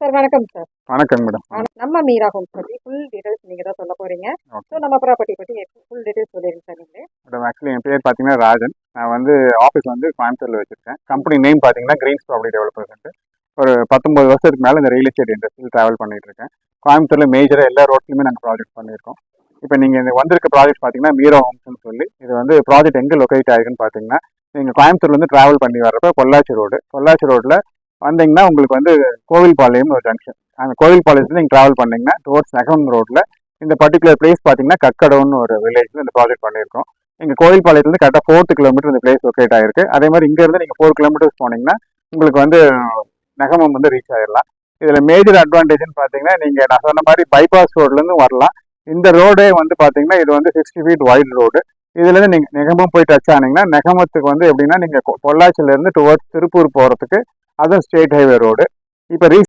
Sir வணக்கம் sir. வணக்கம் madam. நம்ம மீரா ஹோம்ஸ் பத்தி ஃபுல் டீடைல்ஸ் நீங்க தான் சொல்ல போறீங்க. ஓகே ஸோ நம்ம ப்ராப்பர்ட்டி பத்தி ஃபுல் டீடைல்ஸ் சொல்லிடுங்க சார் நீங்களே. மேடம், ஆக்சுவலி என் பேர் பார்த்தீங்கன்னா ராஜன். நான் வந்து ஆஃபீஸ் வந்து கோயம்புத்தூரில் வச்சிருக்கேன். கம்பெனி நேம் பார்த்தீங்கன்னா கிரீன்ஸ் ப்ராப்பர்ட்டி டெவலப்பர்ஸ். ஒரு 19 வருஷத்துக்கு மேலே இந்த ரியல் எஸ்டேட் இண்டஸ்ட்ரியில் ட்ராவல் பண்ணிட்டு இருக்கேன். கோயம்புத்தூரில் மேஜராக எல்லா ரோட்லையுமே நாங்கள் ப்ராஜெக்ட் பண்ணியிருக்கோம். இப்போ நீங்கள் இந்த வந்திருக்க ப்ராஜெக்ட் பார்த்தீங்கன்னா மீரா ஹோம்ஸ்னு சொல்லி, இது வந்து ப்ராஜெக்ட் எங்கே லொக்கேட் ஆயிருக்குன்னு பார்த்தீங்கன்னா, நீங்கள் கோயம்புத்தூர்லேருந்து ட்ராவல் பண்ணி வர்றப்ப பொள்ளாச்சி ரோட்டில் வந்தீங்கன்னா உங்களுக்கு வந்து கோவில்பாளையம்னு ஒரு ஜங்ஷன். அந்த கோவில்பாளையத்தில் நீங்கள் ட்ராவல் பண்ணீங்கன்னா டுவர்ட்ஸ் நெகமம் ரோட்டில் இந்த பர்டிகுலர் பிளேஸ் பார்த்தீங்கன்னா கக்கடவுன்னு ஒரு வில்லேஜில் இந்த ப்ராஜெக்ட் பண்ணியிருக்கோம். நீங்கள் கோவில்பாளையத்துலேருந்து கரெக்டாக 4 கிலோமீட்டர் இந்த பிளேஸ் லொக்கேட் ஆயிருக்கு. அதே மாதிரி இங்கேருந்து நீங்கள் 4 கிலோமீட்டர்ஸ் போனீங்கன்னா உங்களுக்கு வந்து நெகமம் வந்து ரீச் ஆயிடலாம். இதில் மேஜர் அட்வான்டேஜ்னு பார்த்தீங்கன்னா, நீங்கள் நான் சொன்ன மாதிரி பைபாஸ் ரோட்லேருந்து வரலாம். இந்த ரோடே வந்து பார்த்தீங்கன்னா இது வந்து 60 ஃபீட் வைட் ரோடு. இதுலேருந்து நீங்கள் நெகமம் போய் டச் ஆனீங்கன்னா நெகமத்துக்கு வந்து எப்படின்னா நீங்கள் பொள்ளாச்சியிலேருந்து டுவர்ட்ஸ் திருப்பூர் போகிறதுக்கு அதுவும் ஸ்டேட் ஹைவே ரோடு. இப்போ